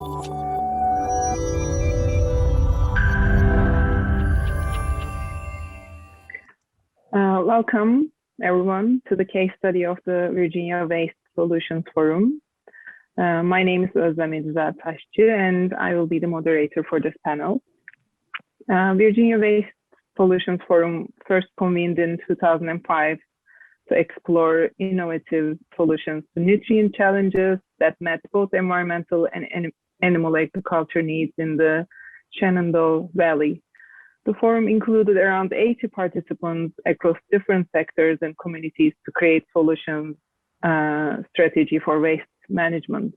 Welcome, everyone, to the case study of the Virginia Waste Solutions Forum. My name is Zahradhka, and I will be the moderator for this panel. Virginia Waste Solutions Forum first convened in 2005 to explore innovative solutions to nutrient challenges that met both environmental and animal agriculture needs in the Shenandoah Valley. The forum included around 80 participants across different sectors and communities to create solutions strategy for waste management.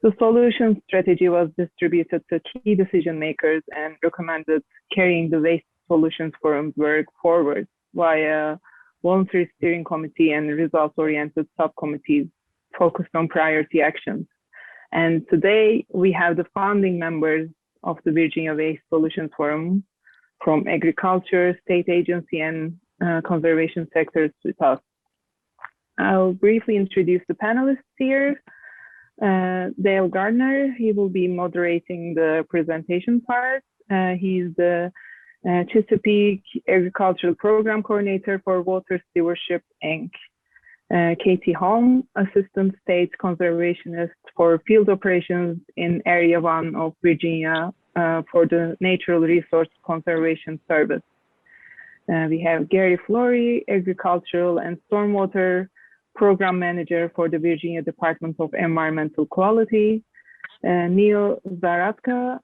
The solution strategy was distributed to key decision makers and recommended carrying the Waste Solutions Forum's work forward via voluntary steering committee and results-oriented subcommittees focused on priority actions. And today we have the founding members of the Virginia Waste Solutions Forum from agriculture, state agency, and conservation sectors with us. I'll briefly introduce the panelists here. Dale Gardner, he will be moderating the presentation part. He's the Chesapeake Agricultural Program Coordinator for Water Stewardship, Inc. Katie Holm, Assistant State Conservationist for Field Operations in Area 1 of Virginia for the Natural Resource Conservation Service. We have Gary Flory, Agricultural and Stormwater Program Manager for the Virginia Department of Environmental Quality. Neil Zahradhka,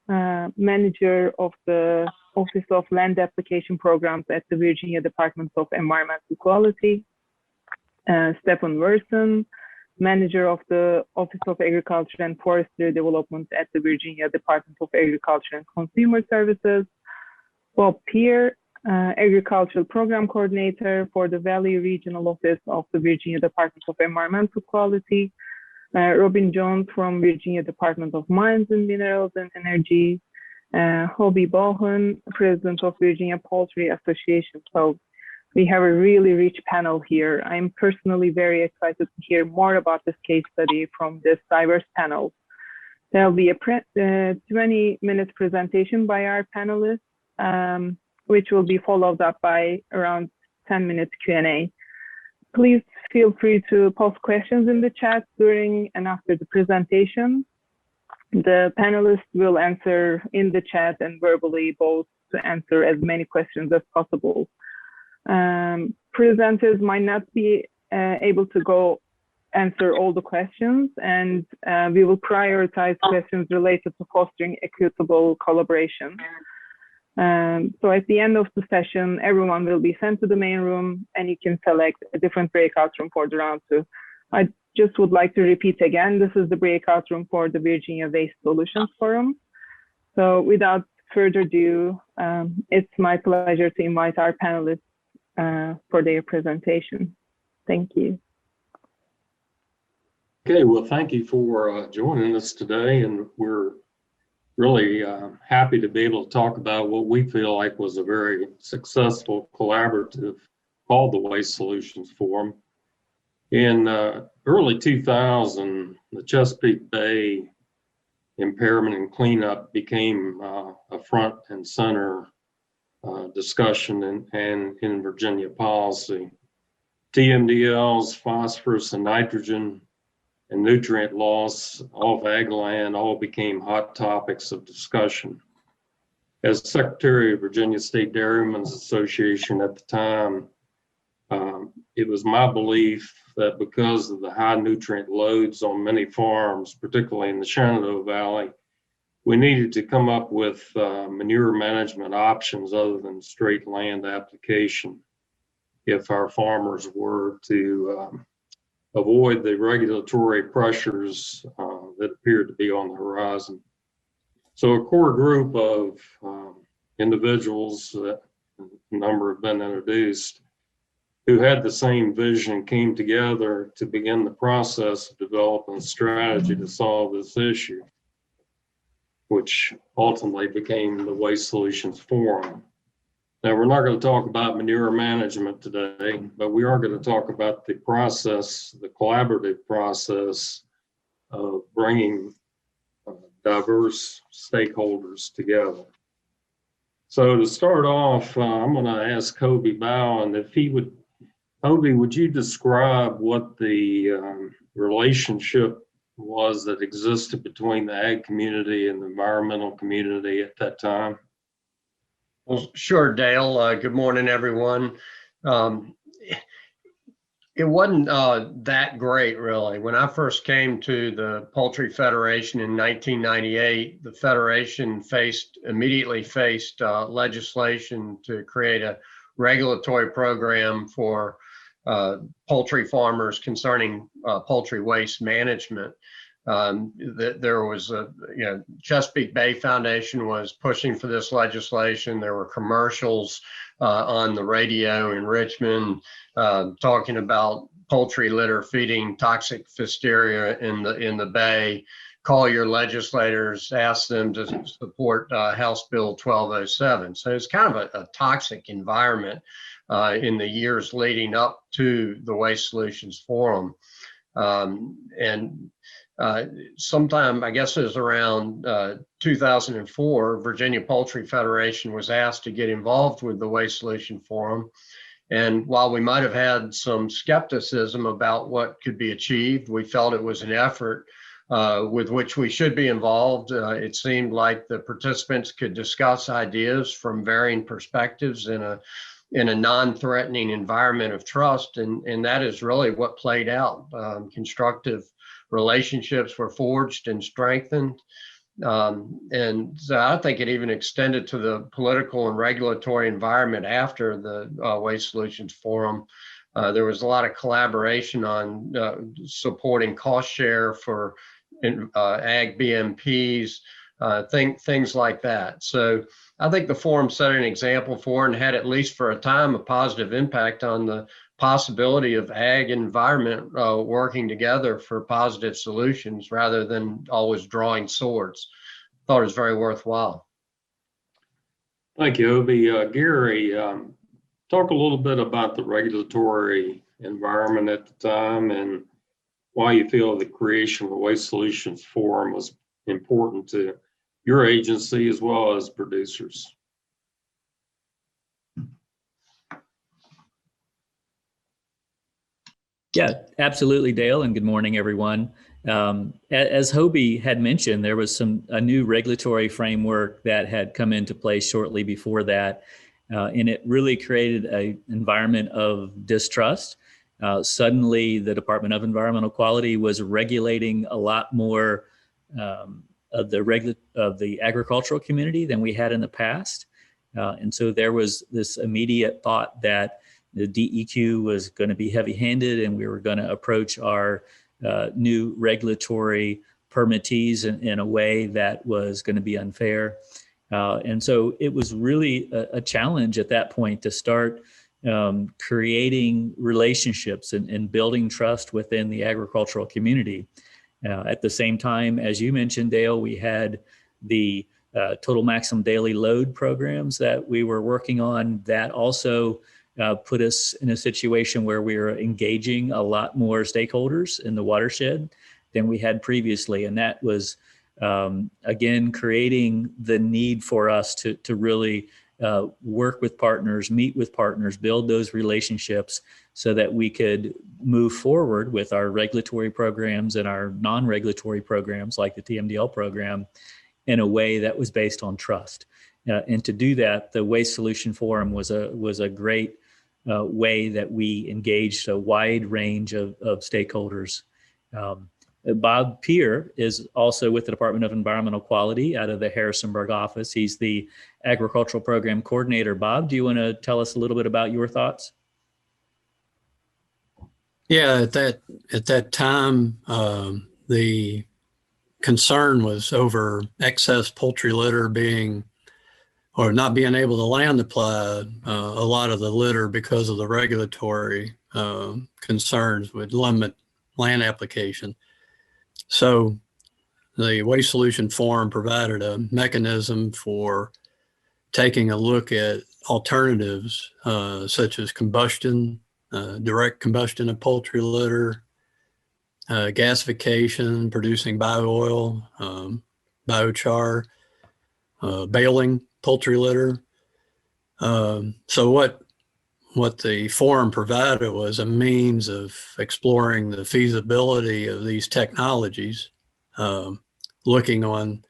Manager of the Office of Land Application Programs at the Virginia Department of Environmental Quality. Stephen Versen, Manager of the Office of Agriculture and Forestry Development at the Virginia Department of Agriculture and Consumer Services. Bob Peer, Agricultural Program Coordinator for the Valley Regional Office of the Virginia Department of Environmental Quality. Robin Jones from Virginia Department of Mines and Minerals and Energy. Hobey Bauhan, President of Virginia Poultry Association. So we have a really rich panel here. I'm personally very excited to hear more about this case study from this diverse panel. There'll be a 20-minute presentation by our panelists, which will be followed up by around 10 minutes Q&A. Please feel free to post questions in the chat during and after the presentation. The panelists will answer in the chat and verbally both to answer as many questions as possible. Presenters might not be able to go answer all the questions, and we will prioritize questions related to fostering equitable collaboration. So at the end of the session, everyone will be sent to the main room and you can select a different breakout room for the round two. I just would like to repeat again, this is the breakout room for the Virginia Waste Solutions Forum. So without further ado, it's my pleasure to invite our panelists for their presentation. Thank you. Okay, well, thank you for joining us today, and we're really happy to be able to talk about what we feel like was a very successful collaborative called the Waste Solutions Forum. In early 2000, the Chesapeake Bay impairment and cleanup became a front and center discussion and in Virginia policy. TMDLs, phosphorus and nitrogen, and nutrient loss off ag land all became hot topics of discussion. As Secretary of Virginia State Dairymen's Association at the time, it was my belief that because of the high nutrient loads on many farms, particularly in the Shenandoah Valley, we needed to come up with manure management options other than straight land application if our farmers were to avoid the regulatory pressures that appeared to be on the horizon. So a core group of individuals, a number have been introduced, who had the same vision came together to begin the process of developing a strategy to solve this issue, which ultimately became the Waste Solutions Forum. Now, we're not going to talk about manure management today, but we are going to talk about the process, the collaborative process of bringing diverse stakeholders together. So to start off, I'm going to ask Hobey Bauhan if he would, Hobey, would you describe what the relationship was that existed between the ag community and the environmental community at that time? Well, sure, Dale. Good morning, everyone. It wasn't that great, really. When I first came to the Poultry Federation in 1998, the Federation immediately faced legislation to create a regulatory program for poultry farmers concerning poultry waste management. There was Chesapeake Bay Foundation was pushing for this legislation. There were commercials on the radio in Richmond talking about poultry litter feeding toxic Pfiesteria in the bay. Call your legislators, ask them to support House Bill 1207. So it's kind of a toxic environment in the years leading up to the Waste Solutions Forum. Sometime, I guess it was around 2004, Virginia Poultry Federation was asked to get involved with the Waste Solution Forum. And while we might have had some skepticism about what could be achieved, we felt it was an effort with which we should be involved. It seemed like the participants could discuss ideas from varying perspectives in a non-threatening environment of trust. And that is really what played out. Constructive relationships were forged and strengthened. And so I think it even extended to the political and regulatory environment after the Waste Solutions Forum. There was a lot of collaboration on supporting cost share for ag BMPs, things like that. So I think the forum set an example for and had, at least for a time, a positive impact on the possibility of ag and environment working together for positive solutions rather than always drawing swords. Thought it was very worthwhile. Thank you, Hobey. Gary, talk a little bit about the regulatory environment at the time and why you feel the creation of the Waste Solutions Forum was important to your agency as well as producers. Yeah, absolutely, Dale, and good morning, everyone. As Hobey had mentioned, there was a new regulatory framework that had come into place shortly before that, and it really created an environment of distrust. Suddenly, the Department of Environmental Quality was regulating a lot more of the agricultural community than we had in the past, and so there was this immediate thought that the DEQ was going to be heavy-handed, and we were going to approach our new regulatory permittees in a way that was going to be unfair. And so it was really a challenge at that point to start creating relationships and building trust within the agricultural community. At the same time, as you mentioned, Dale, we had the total maximum daily load programs that we were working on that also put us in a situation where we were engaging a lot more stakeholders in the watershed than we had previously. And that was, again, creating the need for us to really work with partners, meet with partners, build those relationships so that we could move forward with our regulatory programs and our non-regulatory programs like the TMDL program in a way that was based on trust. And to do that, the Waste Solution Forum was a great way that we engaged a wide range of stakeholders. Bob Peer is also with the Department of Environmental Quality out of the Harrisonburg office. He's the Agricultural Program Coordinator. Bob, do you want to tell us a little bit about your thoughts? Yeah, at that time, the concern was over excess poultry litter or not being able to land apply a lot of the litter because of the regulatory concerns would limit land application. So the Waste Solution Forum provided a mechanism for taking a look at alternatives such as combustion, direct combustion of poultry litter, gasification, producing bio-oil, biochar, baling poultry litter. So what the forum provided was a means of exploring the feasibility of these technologies, looking on,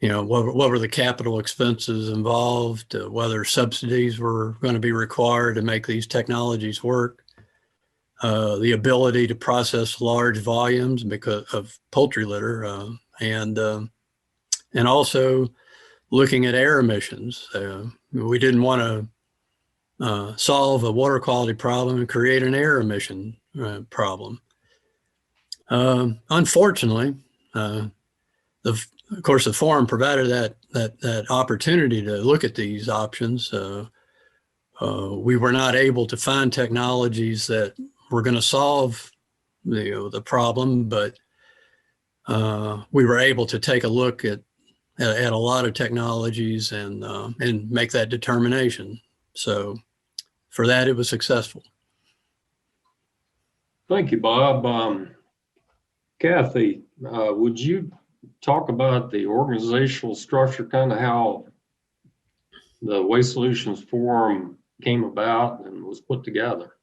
what were the capital expenses involved, whether subsidies were going to be required to make these technologies work, the ability to process large volumes because of poultry litter, and also looking at air emissions. We didn't want to solve a water quality problem and create an air emission problem. Unfortunately, of course, the forum provided that opportunity to look at these options. We were not able to find technologies that were going to solve the problem, but we were able to take a look at a lot of technologies and make that determination. So for that, it was successful. Thank you, Bob. Kathy, would you talk about the organizational structure, kind of how the Waste Solutions Forum came about and was put together?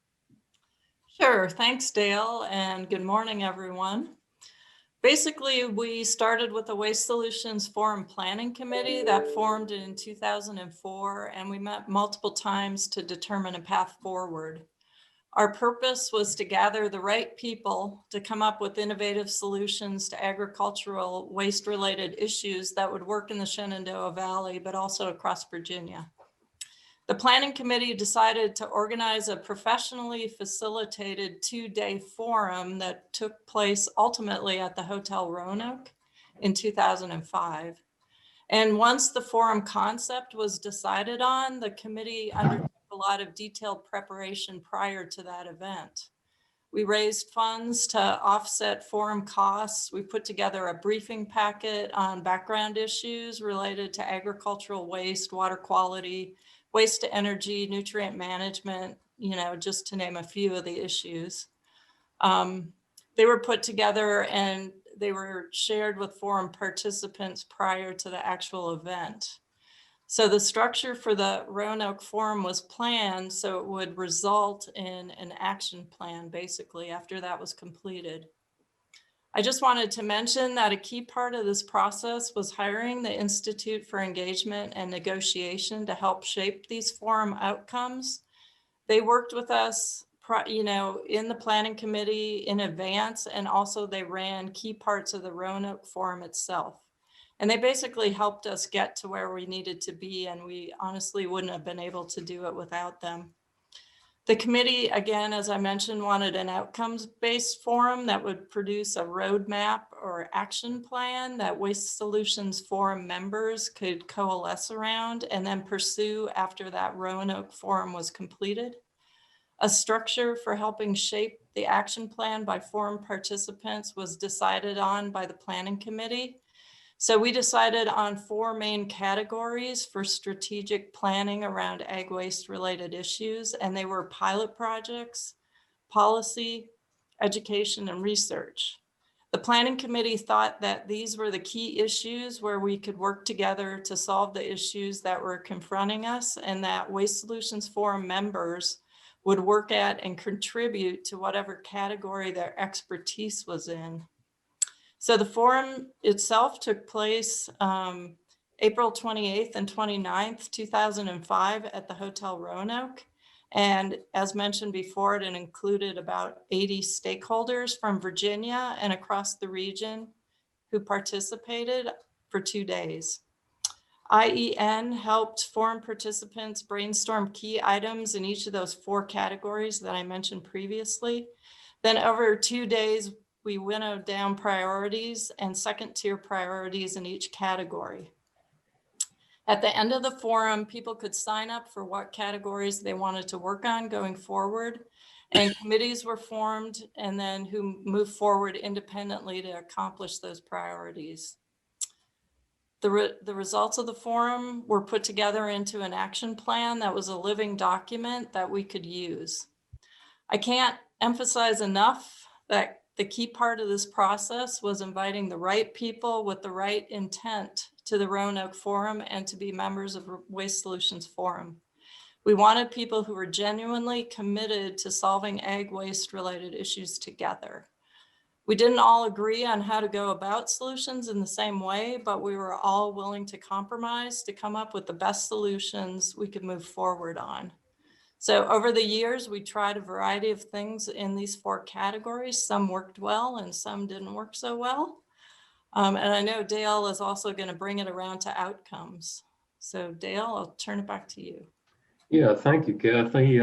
Sure. Thanks, Dale, and good morning, everyone. Basically, we started with the Waste Solutions Forum Planning Committee that formed in 2004, and we met multiple times to determine a path forward. Our purpose was to gather the right people to come up with innovative solutions to agricultural waste-related issues that would work in the Shenandoah Valley, but also across Virginia. The planning committee decided to organize a professionally facilitated 2-day forum that took place ultimately at the Hotel Roanoke in 2005. And once the forum concept was decided on, the committee undertook a lot of detailed preparation prior to that event. We raised funds to offset forum costs. We put together a briefing packet on background issues related to agricultural waste, water quality, waste to energy, nutrient management, just to name a few of the issues. They were put together and they were shared with forum participants prior to the actual event. So the structure for the Roanoke Forum was planned so it would result in an action plan basically after that was completed. I just wanted to mention that a key part of this process was hiring the Institute for Engagement and Negotiation to help shape these forum outcomes. They worked with us, in the planning committee in advance, and also they ran key parts of the Roanoke Forum itself. And they basically helped us get to where we needed to be, and we honestly wouldn't have been able to do it without them. The committee, again, as I mentioned, wanted an outcomes-based forum that would produce a roadmap or action plan that Waste Solutions Forum members could coalesce around and then pursue after that Roanoke Forum was completed. A structure for helping shape the action plan by forum participants was decided on by the planning committee. So we decided on 4 main categories for strategic planning around ag waste related issues, and they were pilot projects, policy, education, and research. The planning committee thought that these were the key issues where we could work together to solve the issues that were confronting us, and that Waste Solutions Forum members would work at and contribute to whatever category their expertise was in. So the forum itself took place April 28th and 29th, 2005 at the Hotel Roanoke. And as mentioned before, it included about 80 stakeholders from Virginia and across the region who participated for 2 days. IEN helped forum participants brainstorm key items in each of those 4 categories that I mentioned previously. Then over 2 days, we winnowed down priorities and second-tier priorities in each category. At the end of the forum, people could sign up for what categories they wanted to work on going forward, and committees were formed and then who moved forward independently to accomplish those priorities. The results of the forum were put together into an action plan that was a living document that we could use. I can't emphasize enough that The key part of this process was inviting the right people with the right intent to the Roanoke Forum and to be members of Waste Solutions Forum. We wanted people who were genuinely committed to solving ag waste related issues together. We didn't all agree on how to go about solutions in the same way, but we were all willing to compromise to come up with the best solutions we could move forward on. So over the years, we tried a variety of things in these 4 categories. Some worked well and some didn't work so well. And I know Dale is also going to bring it around to outcomes. So Dale, I'll turn it back to you. Yeah, thank you, Kathy.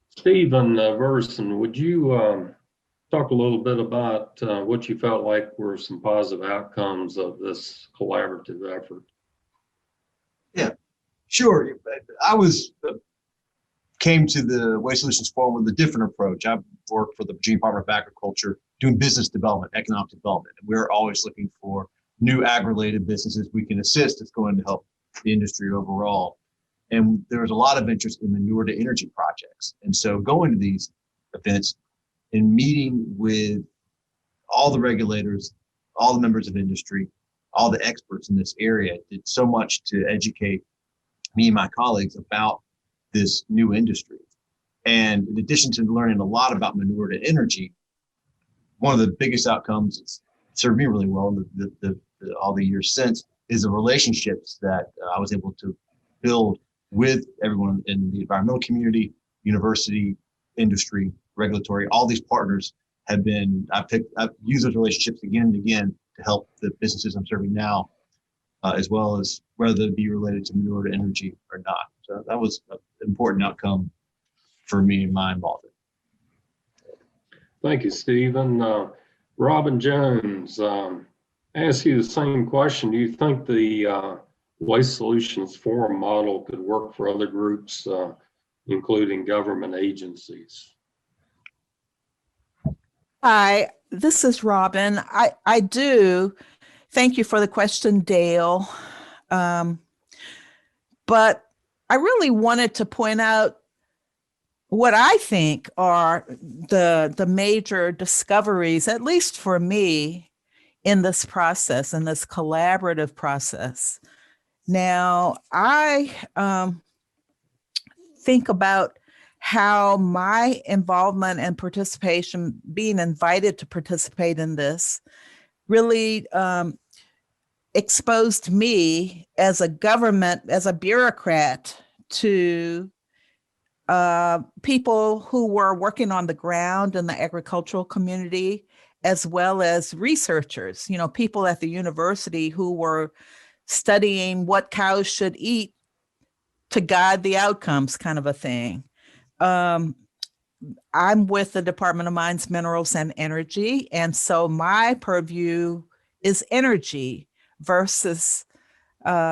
Stephen Versen, would you talk a little bit about what you felt like were some positive outcomes of this collaborative effort? Yeah, sure. Came to the Waste Solutions Forum with a different approach. I've worked for the Virginia Department of Agriculture doing business development, economic development. We're always looking for new ag-related businesses we can assist that's going to help the industry overall. And there's a lot of interest in manure to energy projects. And so going to these events and meeting with all the regulators, all the members of industry, all the experts in this area did so much to educate me and my colleagues about this new industry. And in addition to learning a lot about manure to energy, one of the biggest outcomes that's served me really well all the years since is the relationships that I was able to build with everyone in the environmental community, university, industry, regulatory. All these partners have been, I've used those relationships again and again to help the businesses I'm serving now, as well as whether it be related to manure to energy or not. So that was an important outcome for me and my involvement. Thank you, Stephen. Robin Jones, ask you the same question. Do you think the Waste Solutions Forum model could work for other groups, including government agencies? Hi, this is Robin. I do. Thank you for the question, Dale. But I really wanted to point out what I think are the major discoveries, at least for me, in this process, in this collaborative process. Now, I think about how my involvement and participation, being invited to participate in this, really exposed me as a government, as a bureaucrat, to people who were working on the ground in the agricultural community, as well as researchers, people at the university who were studying what cows should eat to guide the outcomes, kind of a thing. I'm with the Department of Mines, Minerals, and Energy. And so my purview is energy versus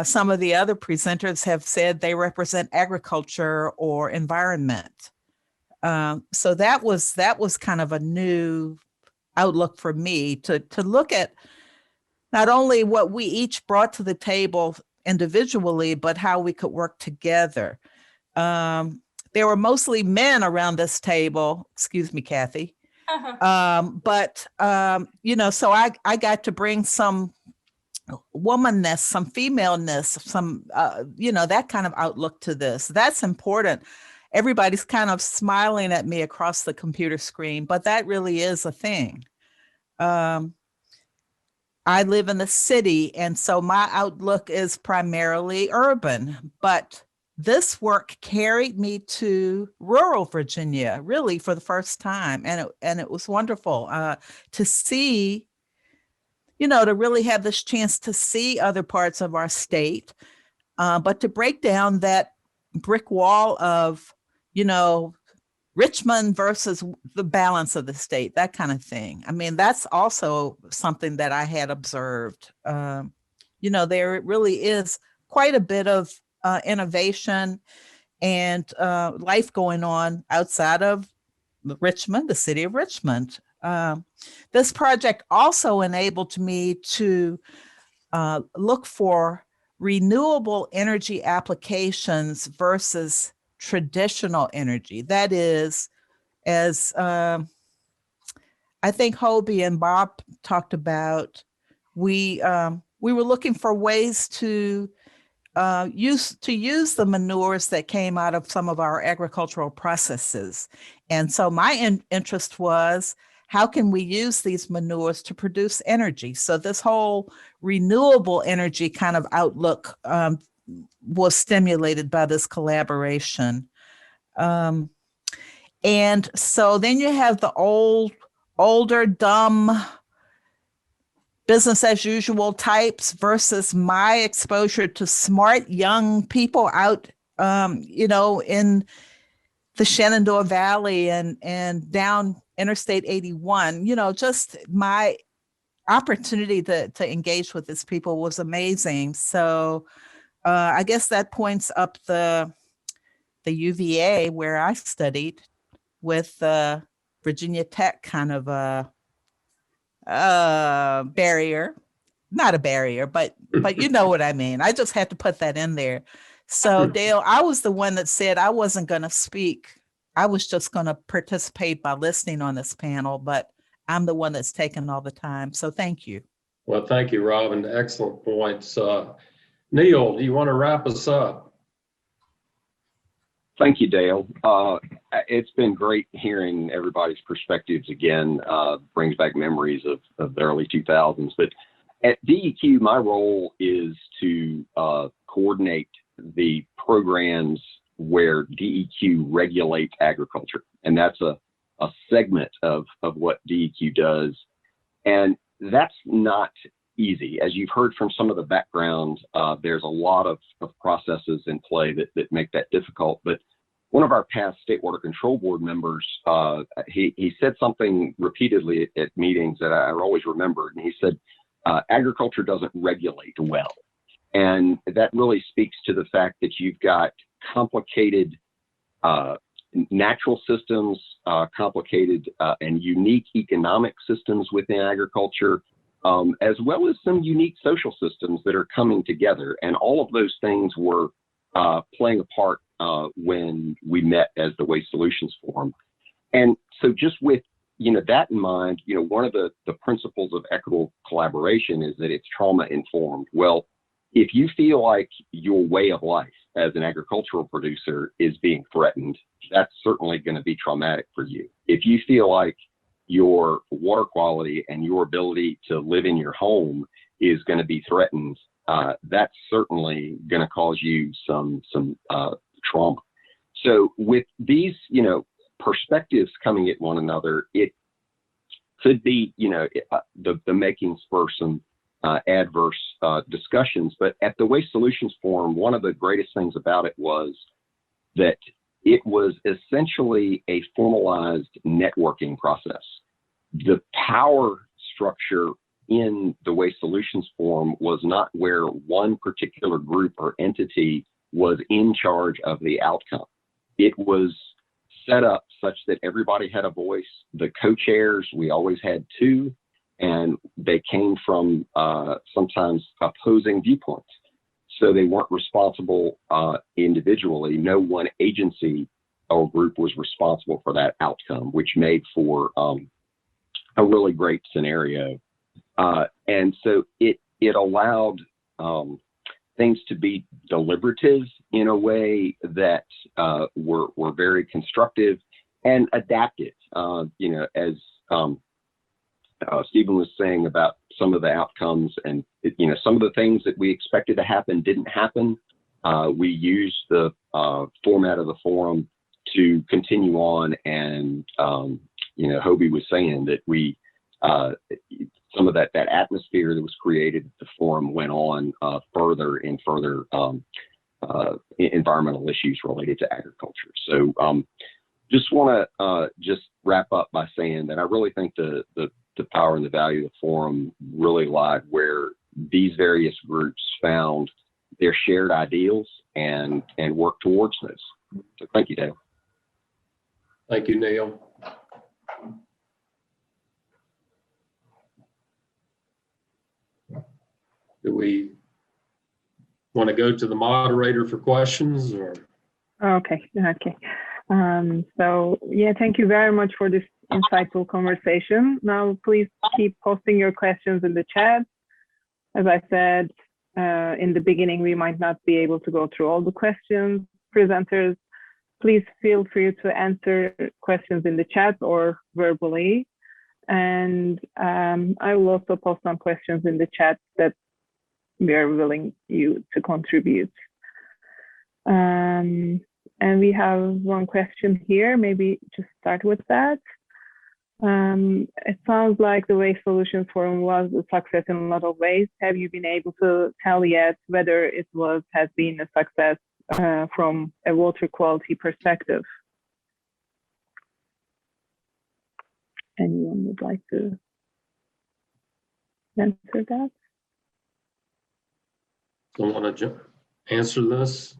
some of the other presenters have said they represent agriculture or environment. So that was kind of a new outlook for me to look at not only what we each brought to the table individually, but how we could work together. There were mostly men around this table. Excuse me, Kathy. But so I got to bring some womanness, some femaleness, some, that kind of outlook to this. That's important. Everybody's kind of smiling at me across the computer screen, but that really is a thing. I live in the city, and so my outlook is primarily urban, but this work carried me to rural Virginia, really for the first time. And it was wonderful to see, to really have this chance to see other parts of our state, but to break down that brick wall of, Richmond versus the balance of the state, that kind of thing. I mean, that's also something that I had observed. There really is quite a bit of innovation and life going on outside of Richmond, the city of Richmond. This project also enabled me to look for renewable energy applications versus traditional energy. That is, as I think Hobey and Bob talked about, we were looking for ways to use the manures that came out of some of our agricultural processes. And so my interest was, how can we use these manures to produce energy? So this whole renewable energy kind of outlook was stimulated by this collaboration. And so then you have the older, dumb, business as usual types versus my exposure to smart young people out, in the Shenandoah Valley and down Interstate 81. Just my opportunity to engage with these people was amazing. So I guess that points up the UVA where I studied with Virginia Tech kind of a barrier, not a barrier, but you know what I mean. I just had to put that in there. So Dale, I was the one that said I wasn't going to speak. I was just going to participate by listening on this panel, but I'm the one that's taken all the time. So thank you. Well, thank you, Robin. Excellent points. Neil, do you want to wrap us up? Thank you, Dale. It's been great hearing everybody's perspectives again. Brings back memories of the early 2000s. But at DEQ, my role is to coordinate the programs where DEQ regulates agriculture. And that's a segment of what DEQ does. And that's not easy. As you've heard from some of the background, there's a lot of processes in play that make that difficult. But one of our past State Water Control Board members, he said something repeatedly at meetings that I always remembered. And he said, agriculture doesn't regulate well. And that really speaks to the fact that you've got complicated natural systems, complicated and unique economic systems within agriculture, as well as some unique social systems that are coming together. And all of those things were playing a part when we met as the Waste Solutions Forum. And so just with that in mind, one of the principles of equitable collaboration is that it's trauma informed. Well, if you feel like your way of life as an agricultural producer is being threatened, that's certainly going to be traumatic for you. If you feel like your water quality and your ability to live in your home is going to be threatened, that's certainly going to cause you some trauma. So with these, perspectives coming at one another, it could be, the makings for some adverse discussions. But at the Waste Solutions Forum, one of the greatest things about it was that it was essentially a formalized networking process. The power structure in the Waste Solutions Forum was not where one particular group or entity was in charge of the outcome. It was set up such that everybody had a voice. The co-chairs, we always had two, and they came from sometimes opposing viewpoints. So they weren't responsible individually. No one agency or group was responsible for that outcome, which made for a really great scenario. And so it allowed things to be deliberative in a way that were very constructive and adaptive. As Stephen was saying about some of the outcomes and, some of the things that we expected to happen didn't happen. We used the format of the forum to continue on. And, Hobey was saying that we, some of that atmosphere that was created at the forum went on further and further environmental issues related to agriculture. So just want to just wrap up by saying that I really think the power and the value of the forum really lied where these various groups found their shared ideals and worked towards those. So thank you, Dale. Thank you, Neil. Do we want to go to the moderator for questions or? Okay. So yeah, thank you very much for this insightful conversation. Now, please keep posting your questions in the chat. As I said in the beginning, we might not be able to go through all the questions. Presenters, please feel free to answer questions in the chat or verbally. And I will also post some questions in the chat that we are willing you to contribute. And we have one question here, maybe just start with that. It sounds like the Waste Solutions Forum was a success in a lot of ways. Have you been able to tell yet whether it has been a success from a water quality perspective? Anyone would like to answer that? Someone to answer this?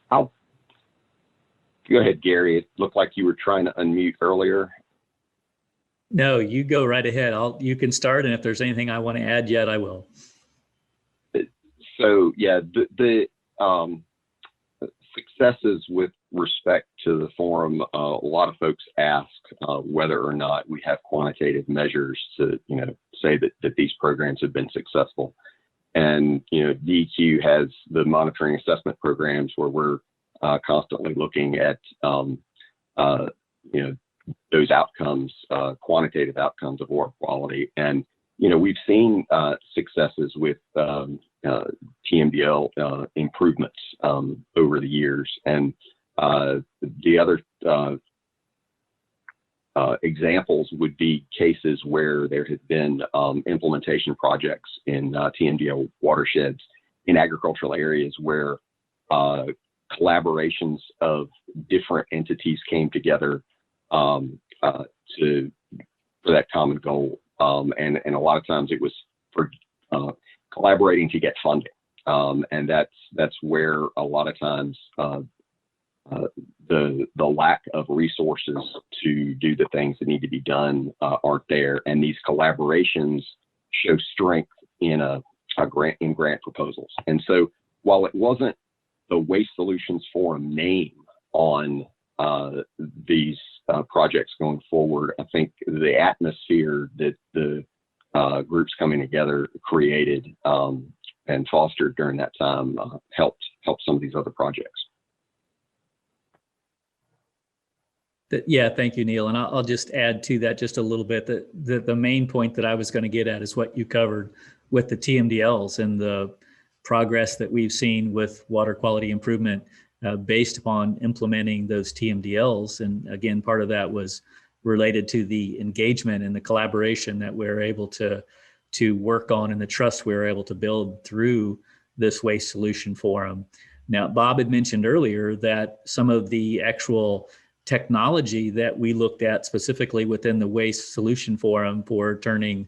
I'll go ahead, Gary. It looked like you were trying to unmute earlier. No, you go right ahead. You can start, and if there's anything I want to add yet, I will. So yeah, the successes with respect to the forum, a lot of folks ask whether or not we have quantitative measures to, say that these programs have been successful. And, DEQ has the monitoring assessment programs where we're constantly looking at, those outcomes, quantitative outcomes of water quality. And, we've seen successes with TMDL improvements over the years. And the other examples would be cases where there have been implementation projects in TMDL watersheds in agricultural areas where collaborations of different entities came together for that common goal. And a lot of times it was for collaborating to get funding. And that's where a lot of times the lack of resources to do the things that need to be done aren't there. And these collaborations show strength in grant proposals. And so while it wasn't the Waste Solutions Forum name on these projects going forward, I think the atmosphere that the groups coming together created and fostered during that time helped some of these other projects. Yeah, thank you, Neil. And I'll just add to that just a little bit that the main point that I was going to get at is what you covered with the TMDLs and the progress that we've seen with water quality improvement based upon implementing those TMDLs. And again, part of that was related to the engagement and the collaboration that we're able to work on and the trust we were able to build through this Waste Solution Forum. Now, Bob had mentioned earlier that some of the actual technology that we looked at specifically within the Waste Solution Forum for turning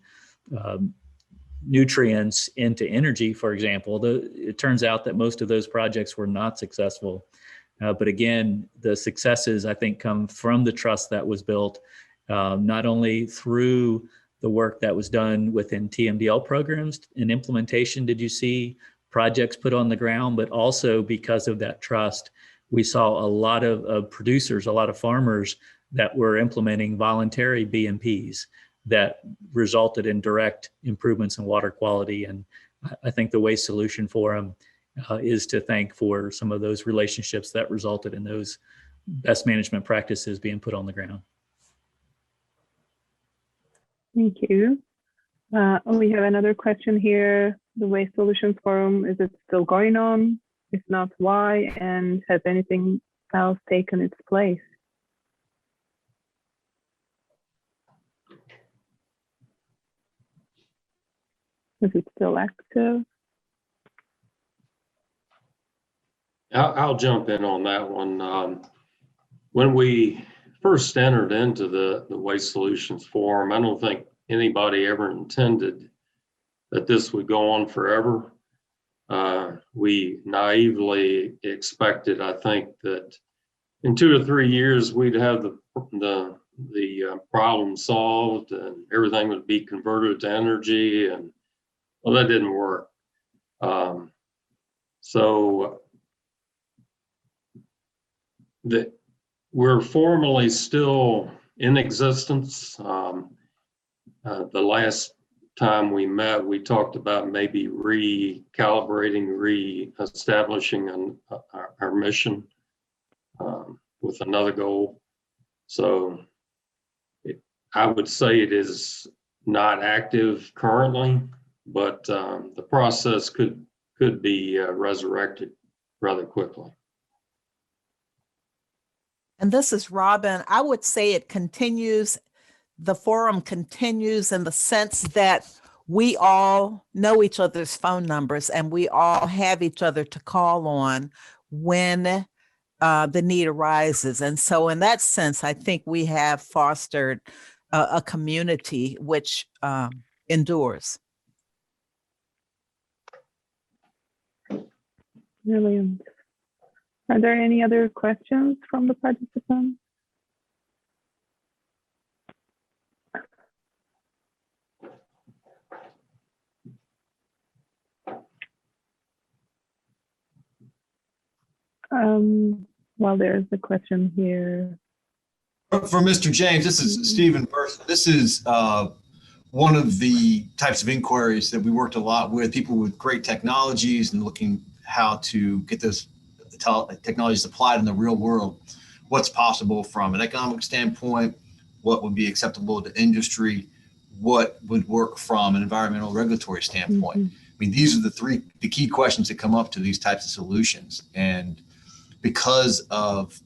nutrients into energy, for example, it turns out that most of those projects were not successful. But again, the successes, I think, come from the trust that was built, not only through the work that was done within TMDL programs and implementation, did you see projects put on the ground, but also because of that trust, we saw a lot of producers, a lot of farmers that were implementing voluntary BMPs that resulted in direct improvements in water quality. And I think the Waste Solution Forum is to thank for some of those relationships that resulted in those best management practices being put on the ground. Thank you. We have another question here. The Waste Solutions Forum, is it still going on? If not, why? And has anything else taken its place? Is it still active? I'll jump in on that one. When we first entered into the Waste Solutions Forum, I don't think anybody ever intended that this would go on forever. We naively expected, I think, that in 2 or 3 years we'd have the problem solved and everything would be converted to energy, and well, that didn't work. So we're formally still in existence. The last time we met, we talked about maybe recalibrating, re-establishing our mission with another goal. So I would say it is not active currently, but the process could be resurrected rather quickly. And this is Robin. I would say it continues, the forum continues in the sense that we all know each other's phone numbers and we all have each other to call on when the need arises. And so in that sense, I think we have fostered a community which endures. Brilliant. Are there any other questions from the participants? Well, there's a question here. For Mr. James, this is Stephen Versen. This is one of the types of inquiries that we worked a lot with, people with great technologies and looking how to get those technologies applied in the real world. What's possible from an economic standpoint, what would be acceptable to industry, what would work from an environmental regulatory standpoint. Mm-hmm. I mean, these are the key questions that come up to these types of solutions. And because of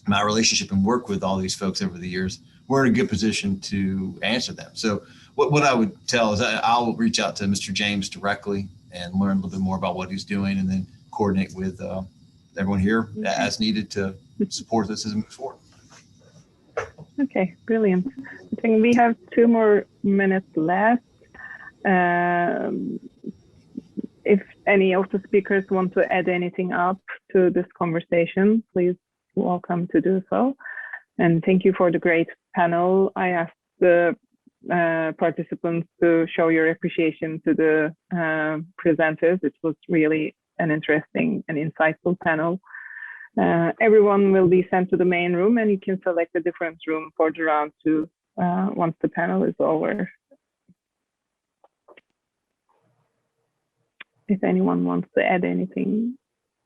my relationship and work with all these folks over the years, we're in a good position to answer them. So what I would tell is I'll reach out to Mr. James directly and learn a little bit more about what he's doing, and then coordinate with everyone here as needed to support this as it moves forward. Okay, brilliant. I think we have 2 more minutes left. If any of the speakers want to add anything up to this conversation, please welcome to do so. And thank you for the great panel. I asked the participants to show your appreciation to the presenters. It was really an interesting and insightful panel. Everyone will be sent to the main room, and you can select a different room for the round 2 once the panel is over. If anyone wants to add anything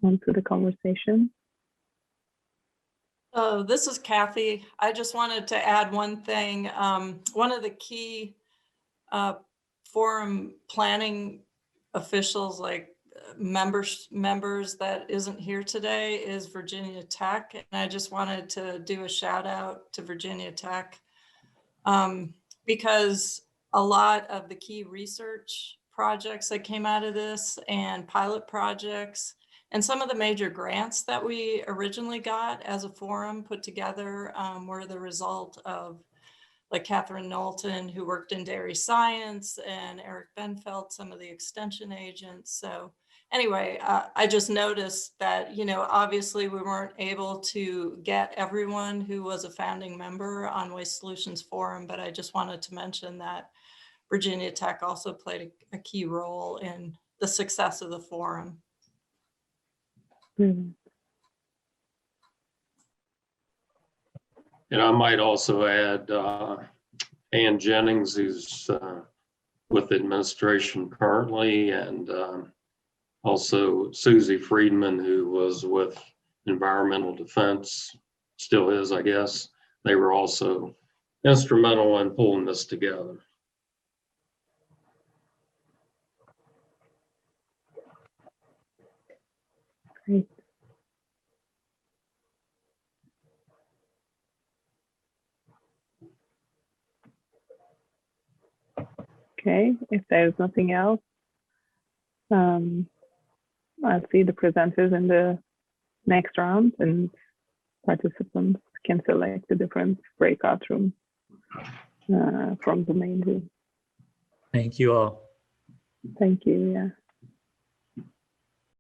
onto the conversation. This is Kathy. I just wanted to add one thing. One of the key forum planning officials, like members that isn't here today, is Virginia Tech. And I just wanted to do a shout out to Virginia Tech because a lot of the key research projects that came out of this and pilot projects and some of the major grants that we originally got as a forum put together were the result of, like Catherine Knowlton, who worked in dairy science, and Eric Benfeld, some of the extension agents. So anyway, I just noticed that, you know, obviously we weren't able to get everyone who was a founding member on Waste Solutions Forum, but I just wanted to mention that Virginia Tech also played a key role in the success of the forum. Mm-hmm. And I might also add Ann Jennings, who's with the administration currently, and also Susie Friedman, who was with Environmental Defense, still is, I guess. They were also instrumental in pulling this together. Great. Okay, if there's nothing else, I'll see the presenters in the next round, and participants can select a different breakout room from the main room. Thank you all. Thank you. Yeah.